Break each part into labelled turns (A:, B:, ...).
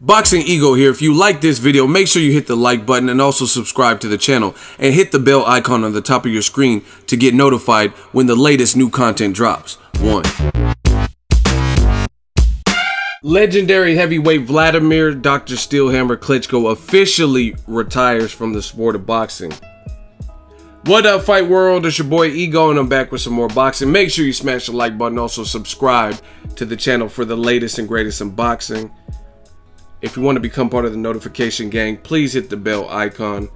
A: Boxingego here. If you like this video, make sure you hit the like button and also subscribe to the channel and hit the bell icon on the top of your screen to get notified when the latest new content drops. 1. Legendary heavyweight Wladimir Dr. Steelhammer Klitschko officially retires from the sport of boxing. What up, fight world? It's your boy Ego and I'm back with some more boxing. Make sure you smash the like button, also subscribe to the channel for the latest and greatest in boxing. If you want to become part of the notification gang, please hit the bell icon.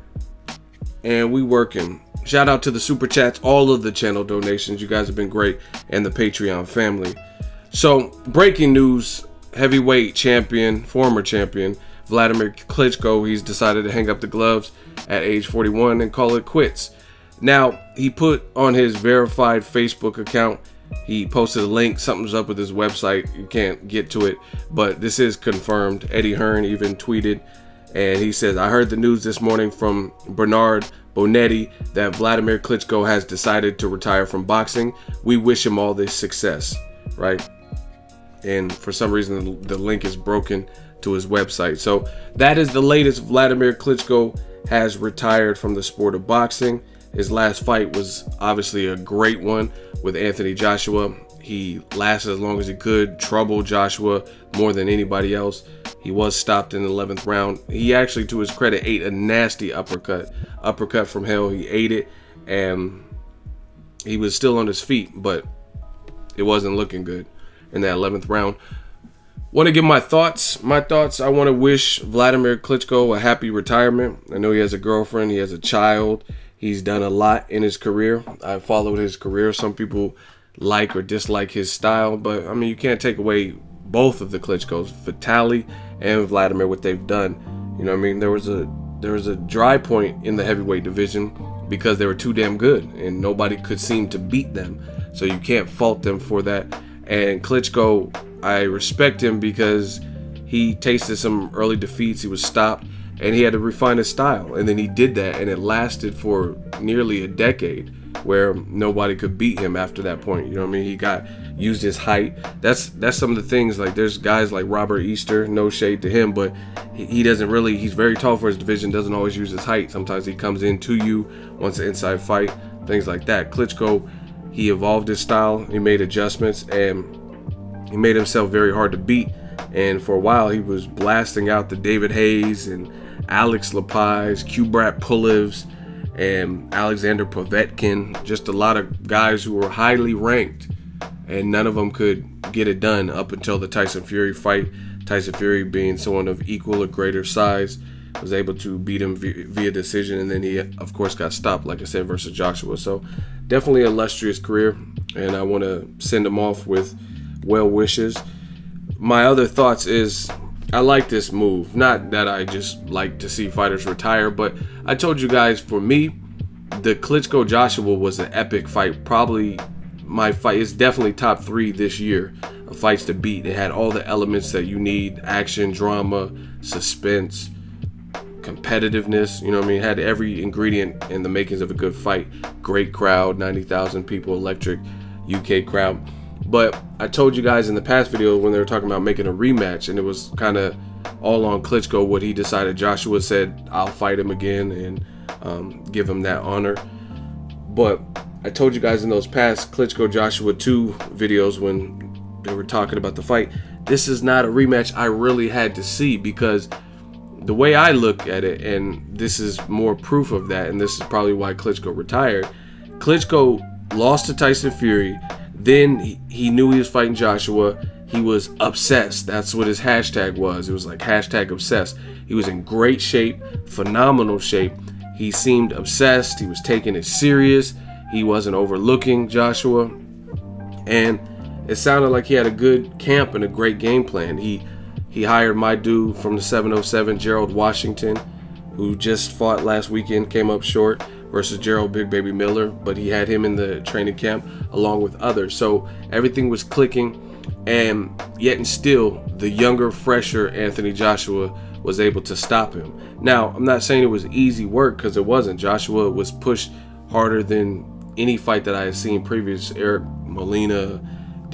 A: And we working. Shout out to the super chats, all of the channel donations. You guys have been great, and the Patreon family. So, breaking news, heavyweight champion, former champion, Wladimir Klitschko, he's decided to hang up the gloves at age 41 and call it quits. Now, he put on his verified Facebook account, he posted a link. Something's up with his website. You can't get to it, but this is confirmed. Eddie Hearn even tweeted, and he says, I heard the news this morning from Bernard Bonetti that Wladimir Klitschko has decided to retire from boxing. We wish him all this success, right? And for some reason, the link is broken to his website. So that is the latest. Wladimir Klitschko has retired from the sport of boxing. His last fight was obviously a great one with Anthony Joshua. He lasted as long as he could, troubled Joshua more than anybody else. He was stopped in the 11th round. He actually, to his credit, ate a nasty uppercut from hell. He ate it, and he was still on his feet, but it wasn't looking good in that 11th round. Want to give my thoughts. I want to wish Wladimir Klitschko a happy retirement. I know he has a girlfriend. He has a child. He's done a lot in his career. I followed his career. Some people like or dislike his style, but I mean, you can't take away both of the Klitschkos, Vitaly and Wladimir, what they've done. You know what I mean? There was a dry point in the heavyweight division because they were too damn good and nobody could seem to beat them. So you can't fault them for that. And Klitschko, I respect him because he tasted some early defeats. He was stopped. And he had to refine his style, and then he did that, and it lasted for nearly a decade where nobody could beat him after that point. You know what I mean? He used his height. That's some of the things. Like, there's guys like Robert Easter, no shade to him, but he doesn't really, he's very tall for his division, doesn't always use his height. Sometimes he comes into you, wants an inside fight, things like that. Klitschko, he evolved his style, he made adjustments, and he made himself very hard to beat. And for a while, he was blasting out the David Hayes and Alex Lapaz, Kubrat Pulevs, and Alexander Povetkin. Just a lot of guys who were highly ranked, and none of them could get it done up until the Tyson Fury fight. Tyson Fury, being someone of equal or greater size, was able to beat him via decision, and then he, of course, got stopped, like I said, versus Joshua. So definitely an illustrious career, and I want to send him off with well wishes. My other thoughts is, I like this move. Not that I just like to see fighters retire, but I told you guys, for me, the Klitschko Joshua was an epic fight. Probably my fight. It's definitely top 3 this year of fights to beat. It had all the elements that you need: action, drama, suspense, competitiveness. You know what I mean? It had every ingredient in the makings of a good fight. Great crowd, 90,000 people, electric UK crowd. But I told you guys in the past video when they were talking about making a rematch, and it was kind of all on Klitschko what he decided. Joshua said, I'll fight him again and give him that honor. But I told you guys in those past Klitschko Joshua 2 videos when they were talking about the fight, this is not a rematch I really had to see, because the way I look at it, and this is more proof of that, and this is probably why Klitschko retired. Klitschko lost to Tyson Fury. Then he knew he was fighting Joshua. He was obsessed. That's what his hashtag was. It was like hashtag obsessed. He was in great shape, phenomenal shape. He seemed obsessed. He was taking it serious. He wasn't overlooking Joshua. And it sounded like he had a good camp and a great game plan. He hired my dude from the 707, Gerald Washington, who just fought last weekend, came up short versus Gerald Big Baby Miller, but he had him in the training camp along with others. So everything was clicking, and yet and still the younger, fresher Anthony Joshua was able to stop him. Now, I'm not saying it was easy work, because it wasn't. Joshua was pushed harder than any fight that I had seen previous. Eric Molina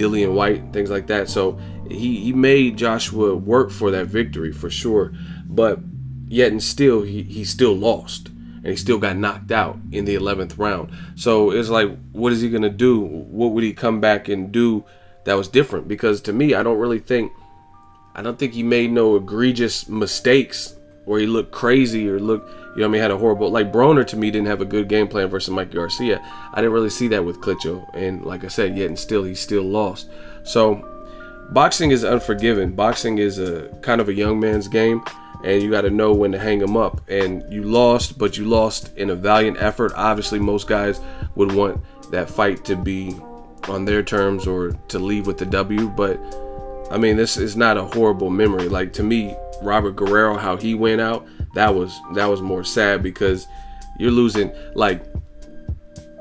A: Dillian White, things like that. So he made Joshua work for that victory for sure. But yet and still, he still lost. And he still got knocked out in the 11th round. So it's like, what is he going to do? What would he come back and do that was different? Because to me, I don't think he made no egregious mistakes where he looked crazy or looked, you know what I mean, had a horrible, like Broner to me didn't have a good game plan versus Mike Garcia. I didn't really see that with Klitschko. And like I said, yet and still, he still lost. So boxing is unforgiving. Boxing is a kind of a young man's game. And you got to know when to hang him up. And you lost, but you lost in a valiant effort. Obviously, most guys would want that fight to be on their terms or to leave with the W. But, I mean, this is not a horrible memory. Like, to me, Robert Guerrero, how he went out, that was more sad because you're losing. Like,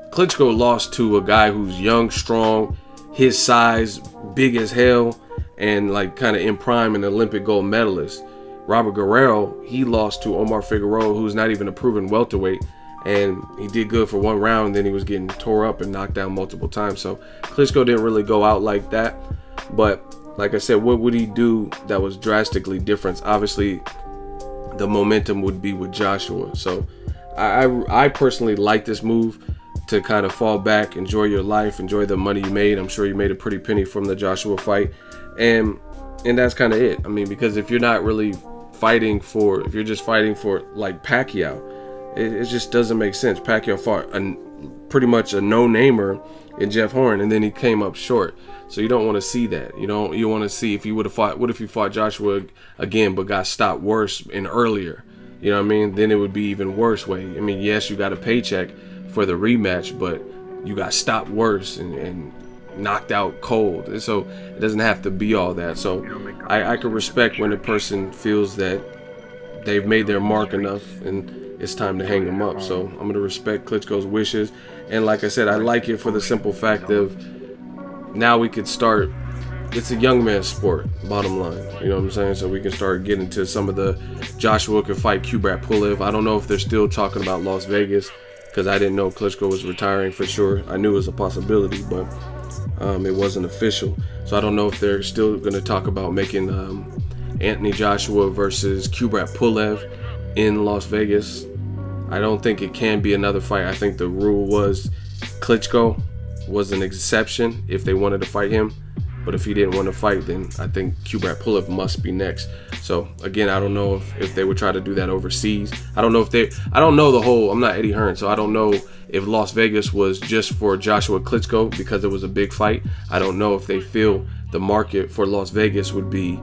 A: Klitschko lost to a guy who's young, strong, his size, big as hell, and, like, kind of in prime, an Olympic gold medalist. Robert Guerrero, he lost to Omar Figueroa, who's not even a proven welterweight, and he did good for one round, and then he was getting tore up and knocked down multiple times. So Klitschko didn't really go out like that. But like I said, what would he do that was drastically different? Obviously, the momentum would be with Joshua. So I personally like this move to kind of fall back, enjoy your life, enjoy the money you made. I'm sure you made a pretty penny from the Joshua fight, and that's kind of it. I mean, because if you're not really fighting for, if you're just fighting for like Pacquiao, it just doesn't make sense. Pacquiao fought pretty much a no-namer in Jeff Horn, and then he came up short. So you don't want to see that. You want to see if he would have fought. What if he fought Joshua again, but got stopped worse and earlier? You know what I mean? Then it would be even worse way. I mean, yes, you got a paycheck for the rematch, but you got stopped worse and knocked out cold. And so it doesn't have to be all that. So I can respect when a person feels that they've made their mark enough and it's time to hang them up. So I'm going to respect Klitschko's wishes. And like I said, I like it for the simple fact of now we could start. It's a young man's sport, bottom line. You know what I'm saying? So we can start getting to some of the Joshua could fight Kubrat Pulev. I don't know if they're still talking about Las Vegas because I didn't know Klitschko was retiring for sure. I knew it was a possibility, but it wasn't official. So I don't know if they're still going to talk about making Anthony Joshua versus Kubrat Pulev in Las Vegas. I don't think it can be another fight. I think the rule was Klitschko was an exception if they wanted to fight him. But if he didn't want to fight, then I think Kubrat Pulev must be next. So again, I don't know if they would try to do that overseas. I don't know the whole, I'm not Eddie Hearn, so I don't know if Las Vegas was just for Joshua Klitschko because it was a big fight. I don't know if they feel the market for Las Vegas would be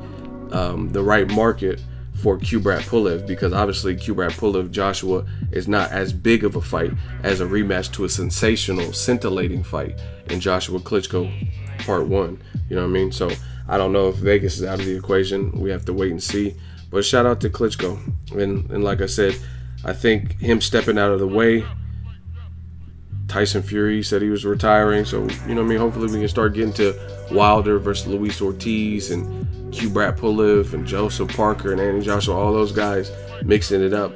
A: the right market for Kubrat Pulev, because obviously Kubrat Pulev Joshua is not as big of a fight as a rematch to a sensational, scintillating fight in Joshua Klitschko Part 1. You know what I mean? So I don't know if Vegas is out of the equation. We have to wait and see. But shout out to Klitschko. And like I said, I think him stepping out of the way, Tyson Fury said he was retiring. So, you know what I mean? Hopefully we can start getting to Wilder versus Luis Ortiz and Kubrat Pulev and Joseph Parker and Anthony Joshua, all those guys mixing it up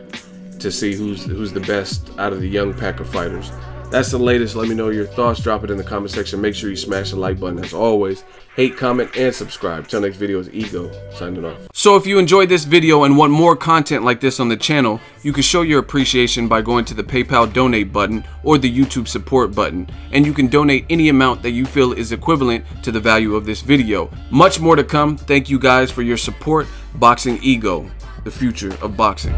A: to see who's the best out of the young pack of fighters. That's the latest. Let me know your thoughts. Drop it in the comment section. Make sure you smash the like button. As always, hate, comment, and subscribe. Till next video is Ego signing off. So if you enjoyed this video and want more content like this on the channel, you can show your appreciation by going to the PayPal donate button or the YouTube support button. And you can donate any amount that you feel is equivalent to the value of this video. Much more to come. Thank you guys for your support. Boxingego, the future of boxing.